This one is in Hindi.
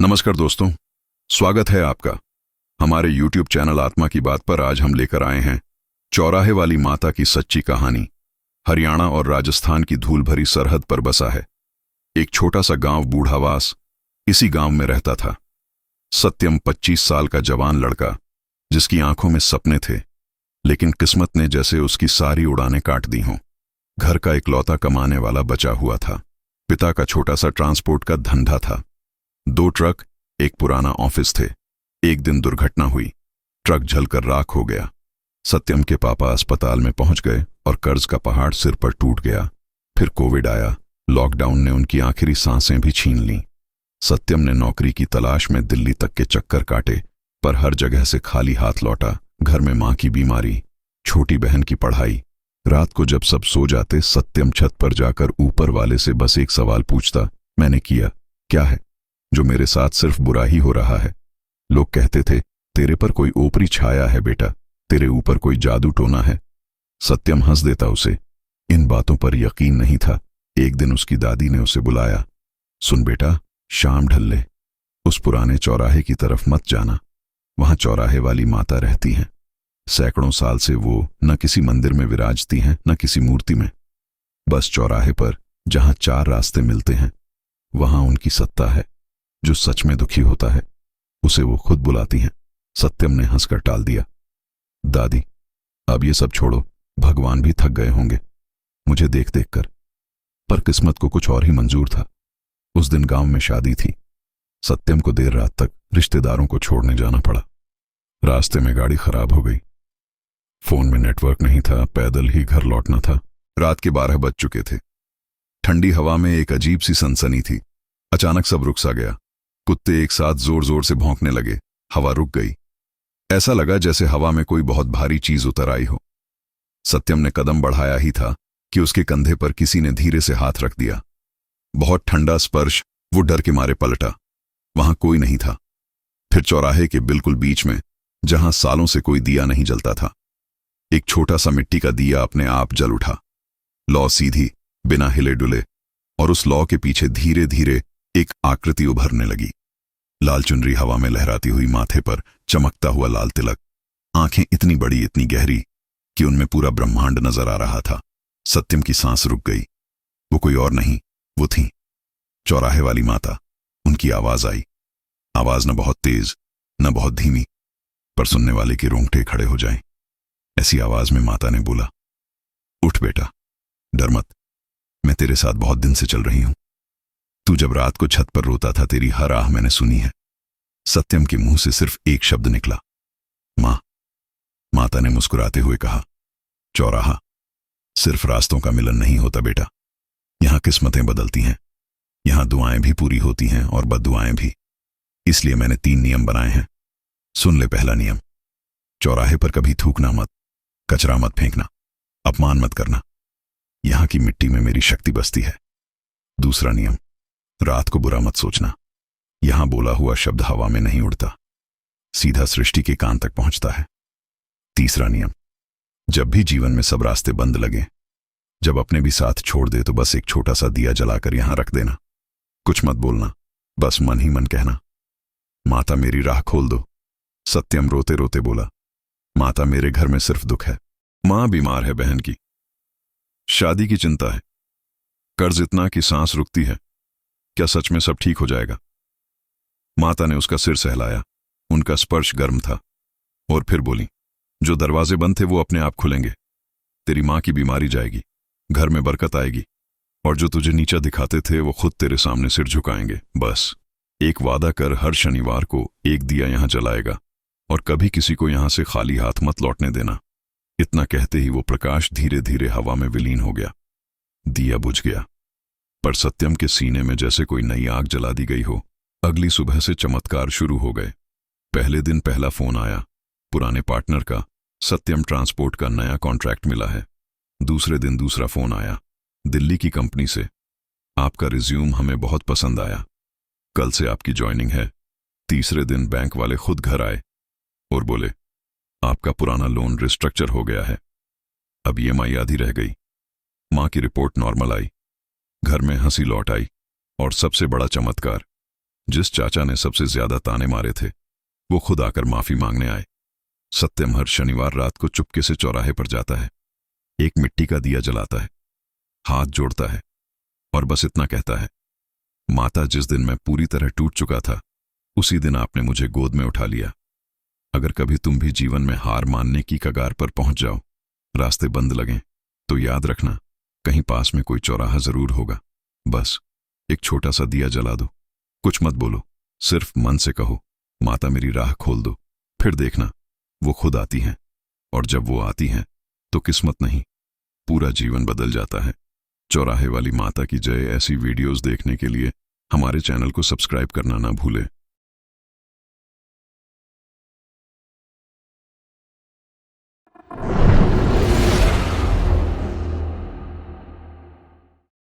नमस्कार दोस्तों, स्वागत है आपका हमारे YouTube चैनल आत्मा की बात पर। आज हम लेकर आए हैं चौराहे वाली माता की सच्ची कहानी। हरियाणा और राजस्थान की धूल भरी सरहद पर बसा है एक छोटा सा गांव बूढ़ावास। इसी गांव में रहता था सत्यम, 25 साल का जवान लड़का जिसकी आंखों में सपने थे, लेकिन किस्मत ने जैसे उसकी सारी उड़ानें काट दी हों। घर का इकलौता कमाने वाला बचा हुआ था। पिता का छोटा सा ट्रांसपोर्ट का धंधा था। 2 ट्रक, एक पुराना ऑफिस थे। एक दिन दुर्घटना हुई, ट्रक जलकर राख हो गया। सत्यम के पापा अस्पताल में पहुंच गए और कर्ज का पहाड़ सिर पर टूट गया। फिर कोविड आया। लॉकडाउन ने उनकी आखिरी सांसें भी छीन लीं। सत्यम ने नौकरी की तलाश में दिल्ली तक के चक्कर काटे, पर हर जगह से खाली हाथ लौटा। घर में मां की बीमारी, छोटी बहन की पढ़ाई। रात को जब सब सो जाते, सत्यम छत पर जाकर ऊपर वाले से बस एक सवाल पूछता, मैंने किया क्या है जो मेरे साथ सिर्फ बुरा ही हो रहा है। लोग कहते थे, तेरे पर कोई ओपरी छाया है बेटा, तेरे ऊपर कोई जादू टोना है। सत्यम हंस देता उसे। इन बातों पर यकीन नहीं था। एक दिन उसकी दादी ने उसे बुलाया, सुन बेटा, शाम ढल ले, उस पुराने चौराहे की तरफ मत जाना। वहां चौराहे वाली माता रहती हैं। सैकड़ों साल से वो न किसी मंदिर में विराजती हैं, न किसी मूर्ति में। बस चौराहे पर जहां 4 रास्ते मिलते हैं, वहां उनकी सत्ता है। जो सच में दुखी होता है उसे वो खुद बुलाती हैं। सत्यम ने हंसकर टाल दिया, दादी अब ये सब छोड़ो, भगवान भी थक गए होंगे मुझे देख देख कर। पर किस्मत को कुछ और ही मंजूर था। उस दिन गांव में शादी थी। सत्यम को देर रात तक रिश्तेदारों को छोड़ने जाना पड़ा। रास्ते में गाड़ी खराब हो गई। फोन में नेटवर्क नहीं था। पैदल ही घर लौटना था। रात के 12 बज चुके थे। ठंडी हवा में एक अजीब सी सनसनी थी। अचानक सब रुक सा गया। कुत्ते एक साथ जोर जोर से भौंकने लगे। हवा रुक गई। ऐसा लगा जैसे हवा में कोई बहुत भारी चीज उतर आई हो। सत्यम ने कदम बढ़ाया ही था कि उसके कंधे पर किसी ने धीरे से हाथ रख दिया। बहुत ठंडा स्पर्श। वो डर के मारे पलटा। वहां कोई नहीं था। फिर चौराहे के बिल्कुल बीच में, जहां सालों से कोई दिया नहीं जलता था, एक छोटा सा मिट्टी का दिया अपने आप जल उठा। लौ सीधी, बिना हिले डुले, और उस लौ के पीछे धीरे धीरे एक आकृति उभरने लगी। लाल चुनरी हवा में लहराती हुई, माथे पर चमकता हुआ लाल तिलक, आंखें इतनी बड़ी, इतनी गहरी कि उनमें पूरा ब्रह्मांड नजर आ रहा था। सत्यम की सांस रुक गई। वो कोई और नहीं, वो थी चौराहे वाली माता। उनकी आवाज आई। आवाज न बहुत तेज, न बहुत धीमी, पर सुनने वाले के रोंगटे खड़े हो जाएं। ऐसी आवाज में माता ने बोला, उठ बेटा, डर मत, मैं तेरे साथ बहुत दिन से चल रही हूं। तू जब रात को छत पर रोता था, तेरी हर आह मैंने सुनी है। सत्यम के मुंह से सिर्फ एक शब्द निकला, मां। माता ने मुस्कुराते हुए कहा, चौराहा सिर्फ रास्तों का मिलन नहीं होता बेटा, यहां किस्मतें बदलती हैं। यहां दुआएं भी पूरी होती हैं और बद्दुआएं भी। इसलिए मैंने 3 नियम बनाए हैं। सुन ले। पहला नियम, चौराहे पर कभी थूकना मत, कचरा मत फेंकना, अपमान मत करना। यहां की मिट्टी में मेरी शक्ति बसती है। दूसरा नियम, रात को बुरा मत सोचना। यहां बोला हुआ शब्द हवा में नहीं उड़ता, सीधा सृष्टि के कान तक पहुंचता है। तीसरा नियम, जब भी जीवन में सब रास्ते बंद लगे, जब अपने भी साथ छोड़ दे, तो बस एक छोटा सा दिया जलाकर यहां रख देना। कुछ मत बोलना, बस मन ही मन कहना, माता मेरी राह खोल दो। सत्यम रोते रोते बोला, माता मेरे घर में सिर्फ दुख है। मां बीमार है, बहन की शादी की चिंता है, कर्ज इतना कि सांस रुकती है। क्या सच में सब ठीक हो जाएगा? माता ने उसका सिर सहलाया। उनका स्पर्श गर्म था। और फिर बोली, जो दरवाजे बंद थे वो अपने आप खुलेंगे। तेरी मां की बीमारी जाएगी, घर में बरकत आएगी, और जो तुझे नीचा दिखाते थे वो खुद तेरे सामने सिर झुकाएंगे। बस एक वादा कर, हर शनिवार को एक दिया यहां जलाएगा, और कभी किसी को यहां से खाली हाथ मत लौटने देना। इतना कहते ही वो प्रकाश धीरे धीरे हवा में विलीन हो गया। दिया बुझ गया, पर सत्यम के सीने में जैसे कोई नई आग जला दी गई हो। अगली सुबह से चमत्कार शुरू हो गए। पहले दिन पहला फोन आया, पुराने पार्टनर का। सत्यम ट्रांसपोर्ट का नया कॉन्ट्रैक्ट मिला है। दूसरे दिन दूसरा फोन आया, दिल्ली की कंपनी से, आपका रिज्यूम हमें बहुत पसंद आया, कल से आपकी ज्वाइनिंग है। तीसरे दिन बैंक वाले खुद घर आए और बोले, आपका पुराना लोन रिस्ट्रक्चर हो गया है, अब EMI आधी रह गई। मां की रिपोर्ट नॉर्मल आई। घर में हंसी लौट आई। और सबसे बड़ा चमत्कार, जिस चाचा ने सबसे ज्यादा ताने मारे थे वो खुद आकर माफी मांगने आए। सत्यम हर शनिवार रात को चुपके से चौराहे पर जाता है, एक मिट्टी का दिया जलाता है, हाथ जोड़ता है और बस इतना कहता है, माता, जिस दिन मैं पूरी तरह टूट चुका था उसी दिन आपने मुझे गोद में उठा लिया। अगर कभी तुम भी जीवन में हार मानने की कगार पर पहुंच जाओ, रास्ते बंद लगें, तो याद रखना कहीं पास में कोई चौराहा जरूर होगा। बस एक छोटा सा दिया जला दो, कुछ मत बोलो, सिर्फ मन से कहो, माता मेरी राह खोल दो। फिर देखना वो खुद आती हैं, और जब वो आती हैं तो किस्मत नहीं, पूरा जीवन बदल जाता है। चौराहे वाली माता की जय। ऐसी वीडियोस देखने के लिए हमारे चैनल को सब्सक्राइब करना ना भूलें।